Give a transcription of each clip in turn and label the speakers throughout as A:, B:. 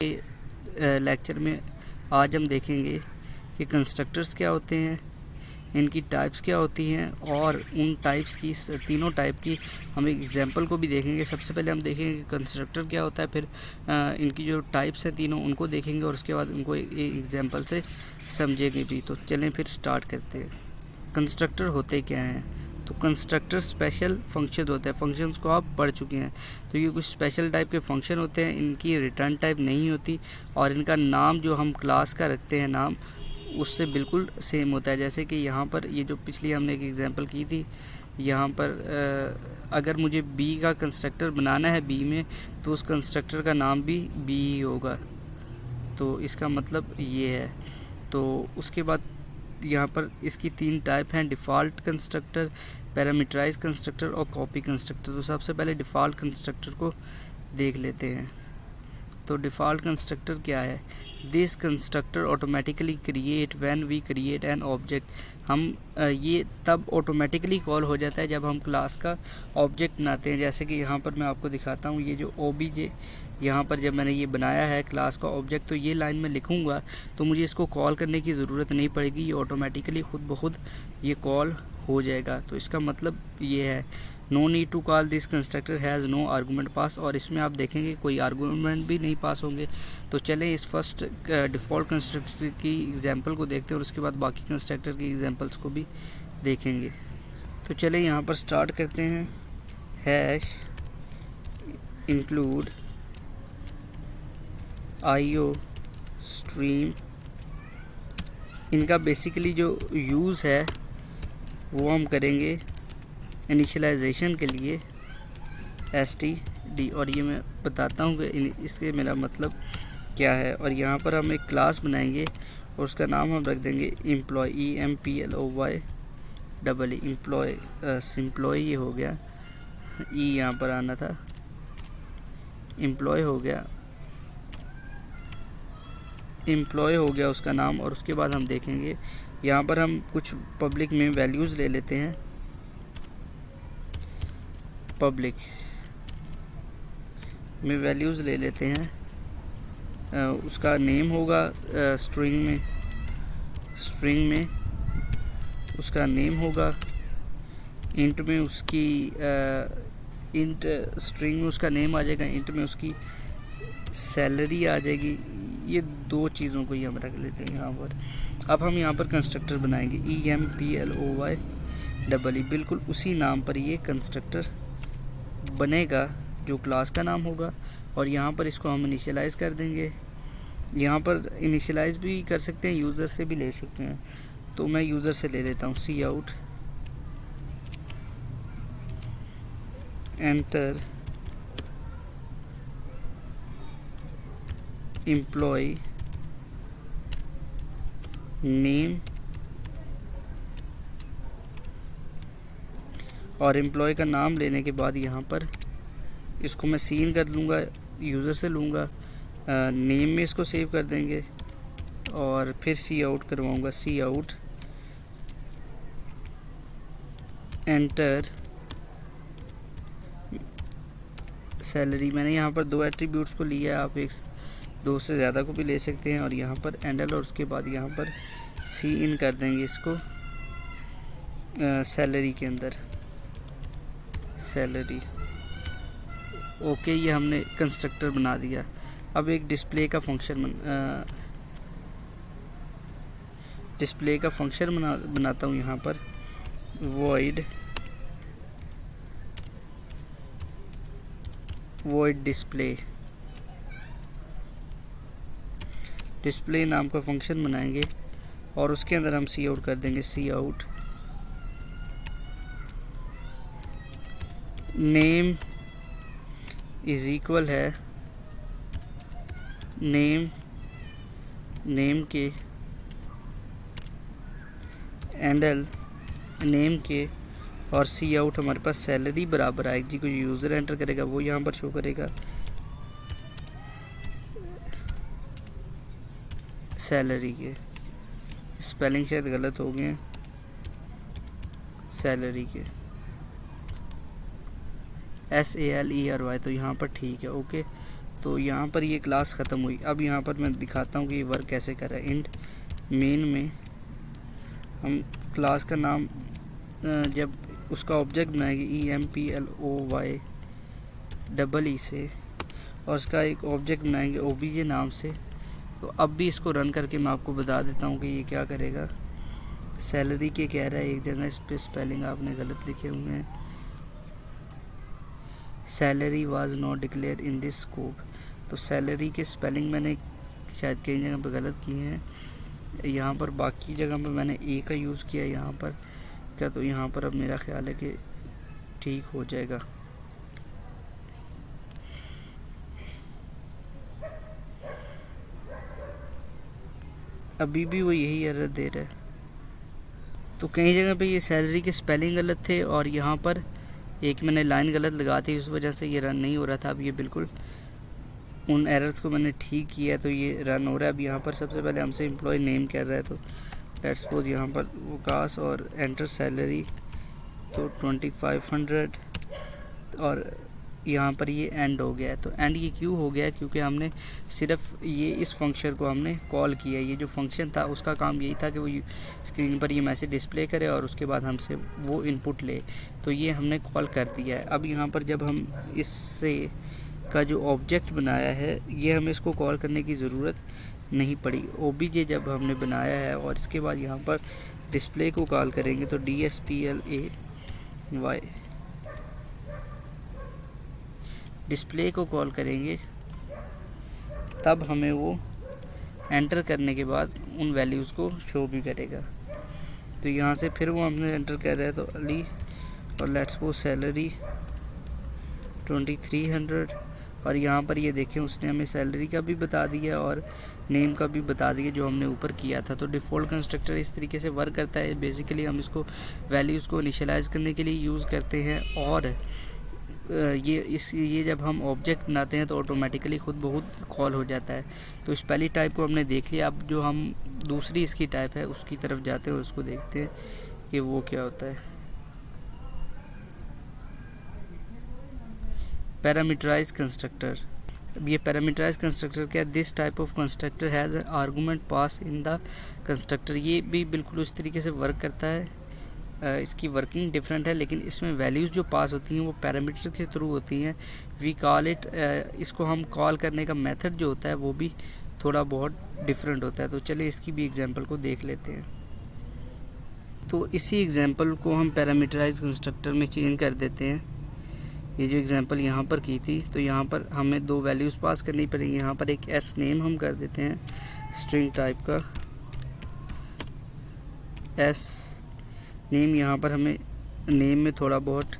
A: Lecture में आज हम देखेंगे कि कंस्ट्रक्टर्स क्या होते हैं, इनकी टाइप्स क्या होती हैं और उन टाइप्स की तीनों टाइप की हम एक एग्जांपल को भी देखेंगे। सबसे पहले हम देखेंगे कि कंस्ट्रक्टर क्या होता है, फिर इनकी जो टाइप्स हैं तीनों उनको देखेंगे और उसके बाद उनको एक एग्जांपल से समझेंगे भी। तो चलें फिर स्टार्ट करते हैं। कंस्ट्रक्टर होते क्या हैं? तो कंस्ट्रक्टर स्पेशल फंक्शन होते हैं। फंक्शंस को आप पढ़ चुके हैं। तो ये कुछ स्पेशल टाइप के फंक्शन होते हैं, इनकी रिटर्न टाइप नहीं होती और इनका नाम जो हम क्लास का रखते हैं नाम उससे बिल्कुल सेम होता है। जैसे कि यहाँ पर ये जो पिछली हमने एक एग्जांपल की थी, यहाँ पर अगर मुझे बी का कंस्ट्रक्टर बनाना है बी में, तो उस कंस्ट्रक्टर का नाम भी बी ही होगा। तो इसका मतलब ये है। तो उसके बाद यहाँ पर इसकी तीन टाइप हैं: डिफ़ॉल्ट कंस्ट्रक्टर, पैरामीटराइज कंस्ट्रक्टर और कॉपी कंस्ट्रक्टर। तो सबसे पहले डिफ़ॉल्ट कंस्ट्रक्टर को देख लेते हैं। तो डिफ़ॉल्ट कंस्ट्रक्टर क्या है? This constructor automatically create when we create an object. हम ये तब ऑटोमेटिकली कॉल हो जाता है जब हम क्लास का ऑब्जेक्ट बनाते हैं। जैसे कि यहाँ पर मैं आपको दिखाता हूँ, ये जो OBJ यहाँ पर जब मैंने ये बनाया है क्लास का ऑब्जेक्ट, तो ये लाइन में लिखूँगा तो मुझे इसको कॉल करने की ज़रूरत नहीं पड़ेगी, ये ऑटोमेटिकली खुद ब खुद ये कॉल हो जाएगा। तो इसका मतलब ये है no need to call this constructor has no argument pass. और इसमें आप देखेंगे कोई आर्गूमेंट भी नहीं पास होंगे। तो चलें इस फर्स्ट डिफ़ॉल्ट कंस्ट्रक्टर की एग्जांपल को देखते हैं और उसके बाद बाकी कंस्ट्रक्टर की एग्जांपल्स को भी देखेंगे। तो चलें यहाँ पर स्टार्ट करते हैं। Hash include IO stream. इनका बेसिकली जो यूज़ है वो हम करेंगे इनिशियलाइजेशन के लिए STD, और ये मैं बताता हूँ कि इससे मेरा मतलब क्या है। और यहाँ पर हम एक क्लास बनाएंगे और उसका नाम हम रख देंगे एम्प्लॉय, EMPLOY एम्प्लॉय। सिम्प्लॉय ये हो गया, यहाँ पर आना था, एम्प्लॉय हो गया, एम्प्लॉय हो गया उसका नाम। और उसके बाद हम देखेंगे यहाँ पर हम कुछ पब्लिक में वैल्यूज़ ले लेते हैं। पब्लिक में वैल्यूज़ ले लेते हैं। उसका नेम होगा स्ट्रिंग में उसका नेम होगा। इंट में उसकी इंट स्ट्रिंग में उसका नेम आ जाएगा, इंट में उसकी सैलरी आ जाएगी। ये दो चीज़ों को ही हम रख लेते हैं यहाँ पर। अब हम यहाँ पर कंस्ट्रक्टर बनाएंगे EMPLOY। बिल्कुल उसी नाम पर ये कंस्ट्रक्टर बनेगा जो क्लास का नाम होगा। और यहाँ पर इसको हम इनिशियलाइज़ कर देंगे। यहाँ पर इनिशियलाइज़ भी कर सकते हैं, यूज़र से भी ले सकते हैं। तो मैं यूज़र से ले लेता हूँ। cout एंटर एम्प्लॉय नेम, और एम्प्लॉय का नाम लेने के बाद यहाँ पर इसको मैं सीन कर लूँगा, यूज़र से लूँगा। नेम में इसको सेव कर देंगे और फिर cout करवाऊँगा। cout enter salary. मैंने यहाँ पर दो एट्रीब्यूट्स को लिया है, आप एक दो से ज़्यादा को भी ले सकते हैं। और यहाँ पर एंडल, और उसके बाद यहाँ पर सी इन कर देंगे इसको सैलरी के अंदर, सैलरी। ओके, ये हमने कंस्ट्रक्टर बना दिया। अब एक डिस्प्ले का फंक्शन बनाता हूँ यहाँ पर। void डिस्प्ले नाम का फंक्शन बनाएंगे और उसके अंदर हम cout कर देंगे। cout नेम इज इक्वल है नेम के एंडल नेम के, और cout हमारे पास सैलरी बराबर आएगी। जो यूज़र एंटर करेगा वो यहाँ पर शो करेगा सैलरी के। स्पेलिंग शायद गलत हो गए हैं, सैलरी के SALERY, तो यहाँ पर ठीक है। ओके, तो यहाँ पर ये क्लास ख़त्म हुई। अब यहाँ पर मैं दिखाता हूँ कि ये वर्क कैसे कर रहा है। इंट मेन में हम क्लास का नाम जब उसका ऑब्जेक्ट बनाएंगे EMPLOY से, और उसका एक ऑब्जेक्ट बनाएंगे OBJ नाम से। तो अब भी इसको रन करके मैं आपको बता देता हूँ कि ये क्या करेगा। सैलरी के कह रहा है, एक जगह इस पर स्पेलिंग आपने गलत लिखे हुए हैं, salary was not declare in this scope. तो सैलरी के स्पेलिंग मैंने शायद कई जगह पर गलत किए हैं, यहाँ पर बाकी जगह पर मैंने ए का यूज़ किया यहाँ पर क्या। तो यहाँ पर अब मेरा ख्याल है कि ठीक हो जाएगा। अभी भी वो यही एरर दे रहा है। तो कई जगह पे ये सैलरी के स्पेलिंग गलत थे और यहाँ पर एक मैंने लाइन गलत लगा थी, उस वजह से ये रन नहीं हो रहा था। अब ये बिल्कुल उन एरर्स को मैंने ठीक किया तो ये रन हो रहा है। अब यहाँ पर सबसे पहले हमसे एम्प्लॉय नेम कर रहा है, तो लेट्स सपोज यहाँ पर वकास और एंटर सैलरी, तो 2500, और यहाँ पर ये एंड हो गया है। तो एंड ये क्यों हो गया है, क्योंकि हमने सिर्फ ये इस फंक्शन को हमने कॉल किया। ये जो फंक्शन था उसका काम यही था कि वो स्क्रीन पर ये मैसेज डिस्प्ले करे और उसके बाद हमसे वो इनपुट ले। तो ये हमने कॉल कर दिया है। अब यहाँ पर जब हम इससे का जो ऑब्जेक्ट बनाया है, ये हमें इसको कॉल करने की ज़रूरत नहीं पड़ी। OBJ जब हमने बनाया है और इसके बाद यहाँ पर डिस्प्ले को कॉल करेंगे तो DSPLAY, डिस्प्ले को कॉल करेंगे, तब हमें वो एंटर करने के बाद उन वैल्यूज़ को शो भी करेगा। तो यहाँ से फिर वो हमने एंटर कर रहा है, तो अली और लेट्स सपोज सैलरी 2300, और यहाँ पर ये देखें उसने हमें सैलरी का भी बता दिया और नेम का भी बता दिया जो हमने ऊपर किया था। तो डिफ़ॉल्ट कंस्ट्रक्टर इस तरीके से वर्क करता है। बेसिकली हम इसको वैल्यूज़ को इनिशियलाइज़ करने के लिए यूज़ करते हैं, और ये जब हम ऑब्जेक्ट बनाते हैं तो ऑटोमेटिकली खुद बहुत कॉल हो जाता है। तो इस पहली टाइप को हमने देख लिया। अब जो हम दूसरी इसकी टाइप है उसकी तरफ जाते हैं और उसको देखते हैं कि वो क्या होता है। Parameterise constructor. अब ये पैरामीटराइज कंस्ट्रक्टर क्या, this type of constructor has argument pass in the constructor. ये भी बिल्कुल उस तरीके से वर्क करता है। इसकी वर्किंग डिफरेंट है, लेकिन इसमें वैल्यूज़ जो पास होती हैं वो पैरामीटर के थ्रू होती हैं। वी कॉल इट, इसको हम कॉल करने का मेथड जो होता है वो भी थोड़ा बहुत डिफरेंट होता है। तो चलिए इसकी भी एग्जांपल को देख लेते हैं। तो इसी एग्जांपल को हम पैरामीटराइज कंस्ट्रक्टर में चेंज कर देते हैं। ये जो एग्जांपल यहाँ पर की थी, तो यहाँ पर हमें दो वैल्यूज़ पास करनी पड़ेगी। यहाँ पर एक एस नेम हम कर देते हैं स्ट्रिंग टाइप का एस नेम। यहाँ पर हमें नेम में थोड़ा बहुत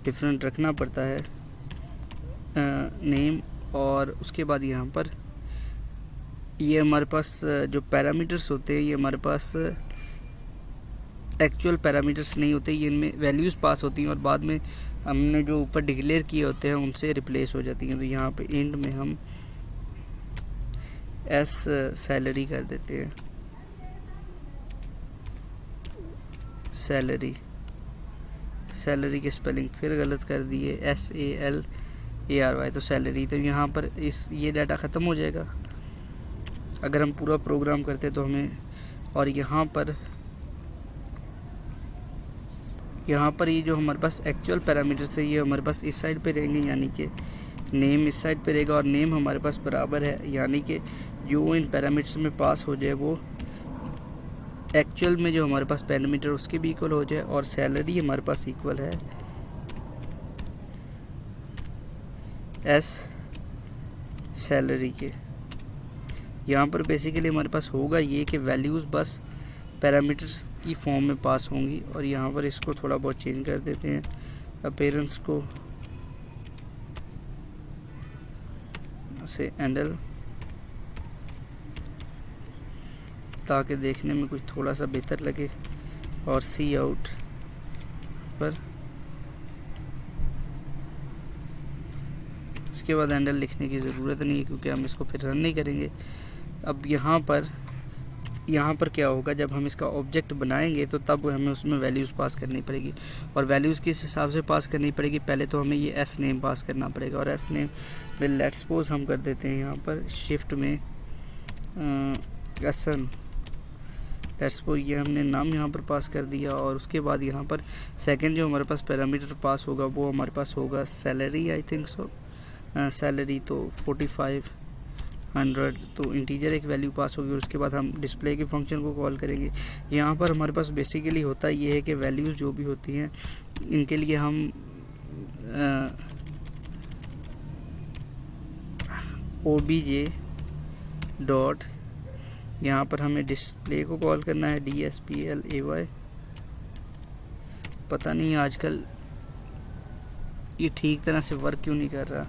A: डिफरेंट रखना पड़ता है नेम, और उसके बाद यहाँ पर ये हमारे पास जो पैरामीटर्स होते हैं ये हमारे पास एक्चुअल पैरामीटर्स नहीं होते, ये इनमें वैल्यूज़ पास होती हैं और बाद में हमने जो ऊपर डिक्लेयर किए होते हैं उनसे रिप्लेस हो जाती हैं। तो यहाँ पे एंड में हम एस सैलरी कर देते हैं, सैलरी की स्पेलिंग फिर गलत कर दिए, SALARY, तो सैलरी। तो यहाँ पर ये डाटा ख़त्म हो जाएगा अगर हम पूरा प्रोग्राम करते तो हमें। और यहाँ पर ये जो हमारे पास एक्चुअल पैरामीटर्स है ये हमारे पास इस साइड पे रहेंगे, यानी कि नेम इस साइड पे रहेगा और नेम हमारे पास बराबर है, यानी कि जो इन पैरामीटर्स में पास हो जाए वो एक्चुअल में जो हमारे पास पैरामीटर उसके भी इक्वल हो जाए, और सैलरी हमारे पास इक्वल है एस सैलरी के। यहाँ पर बेसिकली हमारे पास होगा ये कि वैल्यूज़ बस पैरामीटर्स की फॉर्म में पास होंगी। और यहाँ पर इसको थोड़ा बहुत चेंज कर देते हैं अपीयरेंस को से एंडल, ताकि देखने में कुछ थोड़ा सा बेहतर लगे। और सी आउट पर उसके बाद हैंडल लिखने की ज़रूरत नहीं है क्योंकि हम इसको फिर रन नहीं करेंगे। अब यहाँ पर यहाँ पर क्या होगा, जब हम इसका ऑब्जेक्ट बनाएंगे तो तब हमें उसमें वैल्यूज़ पास करनी पड़ेगी। और वैल्यूज़ किस हिसाब से पास करनी पड़ेगी, पहले तो हमें ये एस नेम पास करना पड़ेगा। और एस नेम में लेट्स सपोज हम कर देते हैं यहाँ पर शिफ्ट में एसन, लेट्स सपोज ये हमने नाम यहाँ पर पास कर दिया। और उसके बाद यहाँ पर सेकंड जो हमारे पास पैरामीटर पास होगा वो हमारे पास होगा salary, I think so salary तो 4500, तो इंटीजर एक वैल्यू पास होगी। और उसके बाद हम डिस्प्ले के फंक्शन को कॉल करेंगे। यहाँ पर हमारे पास बेसिकली होता ये है कि वैल्यूज़ जो भी होती हैं इनके लिए हम obj डॉट, यहाँ पर हमें डिस्प्ले को कॉल करना है DSPLAY। पता नहीं आजकल ये ठीक तरह से वर्क क्यों नहीं कर रहा।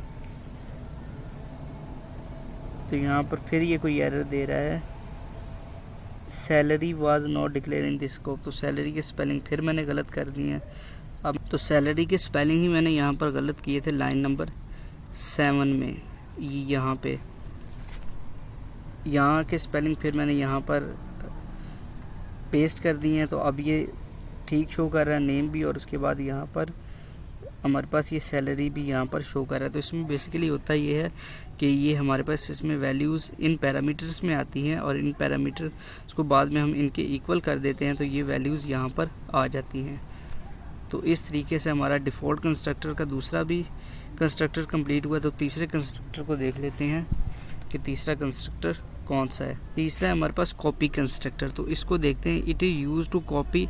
A: तो यहाँ पर फिर ये कोई एरर दे रहा है, salary was not declare in this scope. तो सैलरी की स्पेलिंग फिर मैंने गलत कर दी है। अब तो सैलरी की स्पेलिंग ही मैंने यहाँ पर गलत किए थे लाइन नंबर 7 में, यहाँ पे यहाँ के स्पेलिंग फिर मैंने यहाँ पर पेस्ट कर दी हैं। तो अब ये ठीक शो कर रहा है नेम भी, और उसके बाद यहाँ पर हमारे पास ये सैलरी भी यहाँ पर शो कर रहा है। तो इसमें बेसिकली होता ये है कि ये हमारे पास इसमें वैल्यूज़ इन पैरामीटर्स में आती हैं, और इन पैरामीटर्स को बाद में हम इनके इक्वल कर देते हैं तो ये वैल्यूज़ यहाँ पर आ जाती हैं। तो इस तरीके से हमारा डिफ़ॉल्ट कंस्ट्रक्टर का दूसरा भी कंस्ट्रक्टर कंप्लीट हुआ। तो तीसरे कंस्ट्रक्टर को देख लेते हैं कि तीसरा कंस्ट्रक्टर कौन सा है। तीसरा है हमारे पास कॉपी कंस्ट्रक्टर। तो इसको देखते हैं। It is use to copy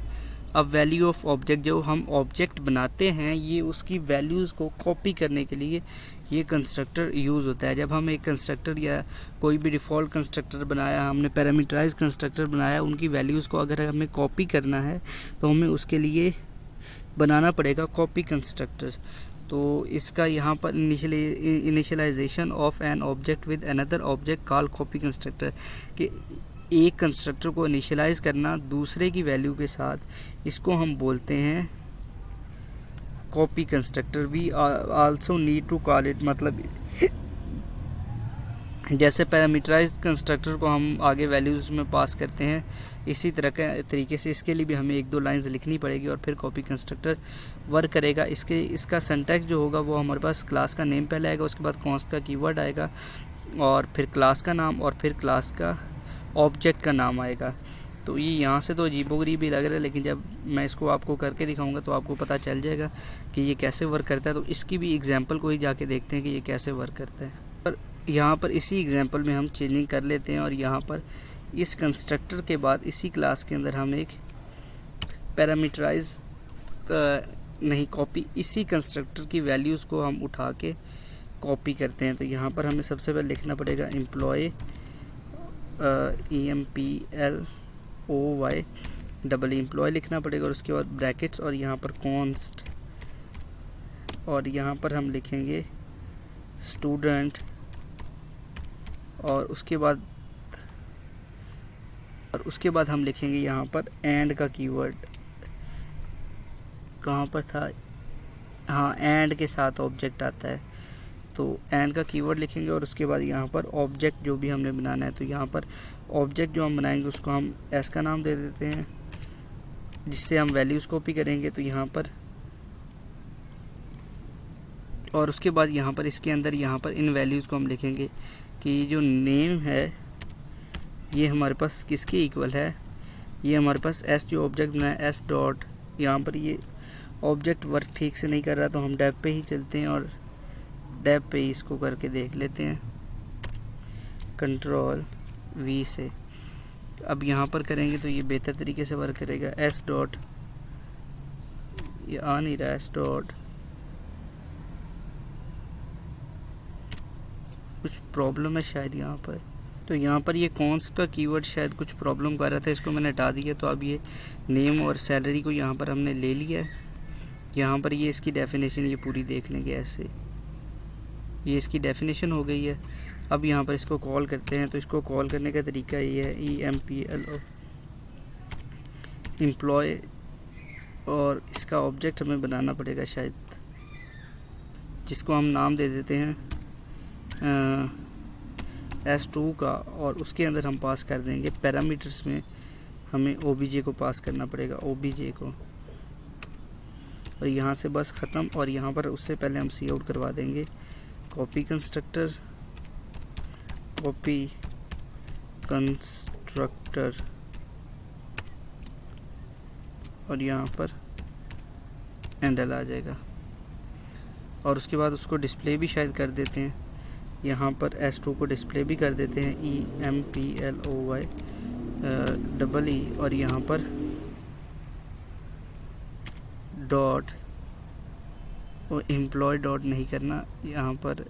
A: a value of object. जो हम ऑब्जेक्ट बनाते हैं ये उसकी वैल्यूज़ को कॉपी करने के लिए ये कंस्ट्रक्टर यूज़ होता है। जब हम एक कंस्ट्रक्टर या कोई भी डिफ़ॉल्ट कंस्ट्रक्टर बनाया, हमने पैरामीटराइज कंस्ट्रक्टर बनाया, उनकी वैल्यूज़ को अगर हमें कॉपी करना है तो हमें उसके लिए बनाना पड़ेगा कॉपी कंस्ट्रक्टर। तो इसका यहाँ पर initialisation of an object with another object call copy constructor, कि एक कंस्ट्रक्टर को इनिशियलाइज करना दूसरे की वैल्यू के साथ, इसको हम बोलते हैं copy constructor. We also need to call it, मतलब जैसे पैरामीटराइज कंस्ट्रक्टर को हम आगे वैल्यूज़ में पास करते हैं, इसी तरह के तरीके से इसके लिए भी हमें 1-2 लाइंस लिखनी पड़ेगी और फिर कॉपी कंस्ट्रक्टर वर्क करेगा। इसका सिंटैक्स जो होगा वो हमारे पास क्लास का नेम पहले आएगा, उसके बाद कॉन्स्ट का कीवर्ड आएगा, और फिर क्लास का नाम, और फिर क्लास का ऑब्जेक्ट का नाम आएगा। तो ये यहाँ से तो अजीबोगरीब ही लग रहा है, लेकिन जब मैं इसको आपको करके दिखाऊंगा तो आपको पता चल जाएगा कि ये कैसे वर्क करता है। तो इसकी भी एग्जांपल को ही जाके देखते हैं कि ये कैसे वर्क करता है। और यहाँ पर इसी एग्जांपल में हम चेंजिंग कर लेते हैं, और यहाँ पर इस कंस्ट्रक्टर के बाद इसी क्लास के अंदर हम एक पैरामीटराइज नहीं कॉपी, इसी कंस्ट्रक्टर की वैल्यूज़ को हम उठा के कॉपी करते हैं। तो यहाँ पर हमें सबसे पहले लिखना पड़ेगा एम्प्लॉय EMPLOY डबल एम्प्लॉय लिखना पड़ेगा, और उसके बाद ब्रैकेट्स, और यहाँ पर कॉन्स्ट, और यहाँ पर हम लिखेंगे स्टूडेंट, और उसके बाद हम लिखेंगे यहाँ पर एंड का कीवर्ड। कहाँ पर था, हाँ एंड के साथ ऑब्जेक्ट आता है, तो एंड का कीवर्ड लिखेंगे। और उसके बाद यहाँ पर ऑब्जेक्ट जो भी हमने बनाना है, तो यहाँ पर ऑब्जेक्ट जो हम बनाएंगे उसको हम एस का नाम दे देते हैं, जिससे हम वैल्यूज़ कॉपी करेंगे। तो यहाँ पर, और उसके बाद यहाँ पर इसके अंदर यहाँ पर इन वैल्यूज़ को हम लिखेंगे कि जो नेम है ये हमारे पास किसके इक्वल है, ये हमारे पास एस जो ऑब्जेक्ट बनाया एस डॉट, यहाँ पर ये ऑब्जेक्ट वर्क ठीक से नहीं कर रहा तो हम डेव पे ही चलते हैं और डेव पे ही इसको करके देख लेते हैं कंट्रोल वी से। अब यहाँ पर करेंगे तो ये बेहतर तरीके से वर्क करेगा। एस डॉट, ये आ नहीं रहा, एस डॉट कुछ प्रॉब्लम है शायद यहाँ पर। तो यहाँ पर ये कॉन्स्ट का कीवर्ड शायद कुछ प्रॉब्लम कर रहा था, इसको मैंने हटा दिया। तो अब ये नेम और सैलरी को यहाँ पर हमने ले लिया है। यहाँ पर ये इसकी डेफिनेशन ये पूरी देख लेंगे ऐसे, ये इसकी डेफिनेशन हो गई है। अब यहाँ पर इसको कॉल करते हैं। तो इसको कॉल करने का तरीका ये है EMPLO एम्प्लॉय, और इसका ऑब्जेक्ट हमें बनाना पड़ेगा शायद, जिसको हम नाम दे देते हैं S2 का, और उसके अंदर हम पास कर देंगे पैरामीटर्स में हमें OBJ को पास करना पड़ेगा, OBJ को, और यहाँ से बस ख़त्म। और यहाँ पर उससे पहले हम सी आउट करवा देंगे कॉपी कंस्ट्रक्टर, कॉपी कंस्ट्रक्टर, और यहाँ पर एंडल आ जाएगा। और उसके बाद उसको डिस्प्ले भी शायद कर देते हैं, यहाँ पर S2 को डिस्प्ले भी कर देते हैं, EMPLOY EE, और यहाँ पर डॉट, वो एम्प्लॉय डॉट नहीं करना, यहाँ पर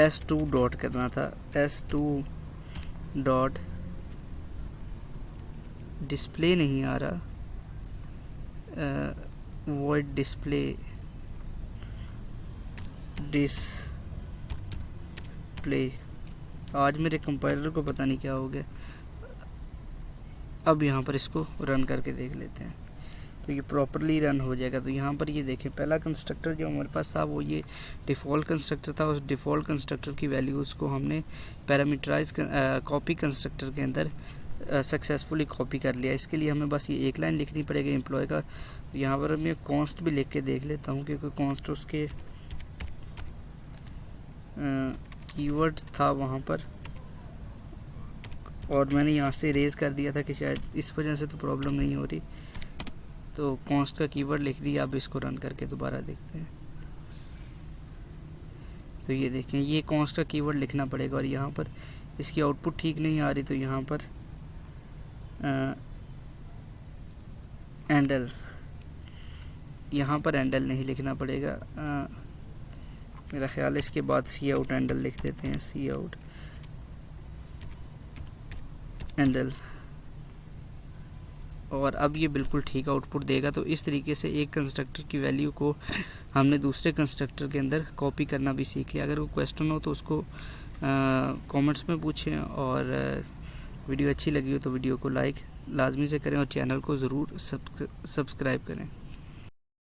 A: S2 डॉट करना था, S2 डॉट डिस्प्ले नहीं आ रहा, वॉइड डिस्प्ले आज मेरे कंपाइलर को पता नहीं क्या हो गया। अब यहाँ पर इसको रन करके देख लेते हैं तो ये प्रॉपरली रन हो जाएगा। तो यहाँ पर ये देखें, पहला कंस्ट्रक्टर जो हमारे पास था वो ये डिफ़ॉल्ट कंस्ट्रक्टर था। उस डिफ़ॉल्ट कंस्ट्रक्टर की वैल्यूज़ को हमने पैरामीटराइज कॉपी कंस्ट्रक्टर के अंदर सक्सेसफुली कॉपी कर लिया। इसके लिए हमें बस ये एक लाइन लिखनी पड़ेगी एम्प्लॉय का। यहाँ पर मैं कॉन्स्ट भी लिख के देख लेता हूँ, क्योंकि कॉन्स्ट उसके कीवर्ड था वहाँ पर, और मैंने यहाँ से रेज़ कर दिया था कि शायद इस वजह से तो प्रॉब्लम नहीं हो रही। तो कॉन्स्ट का कीवर्ड लिख दिया। अब इसको रन करके दोबारा देखते हैं। तो ये देखें, ये कॉन्स्ट का कीवर्ड लिखना पड़ेगा, और यहाँ पर इसकी आउटपुट ठीक नहीं आ रही, तो यहाँ पर एंडल, यहाँ पर एंडल नहीं लिखना पड़ेगा, मेरा ख्याल है इसके बाद सी आउट एंडल लिख देते हैं, सी आउट एंडल, और अब ये बिल्कुल ठीक आउटपुट देगा। तो इस तरीके से एक कंस्ट्रक्टर की वैल्यू को हमने दूसरे कंस्ट्रक्टर के अंदर कॉपी करना भी सीख लिया। अगर कोई क्वेश्चन हो तो उसको कमेंट्स में पूछें, और वीडियो अच्छी लगी हो तो वीडियो को लाइक लाजमी से करें, और चैनल को ज़रूर सब्सक्राइब करें।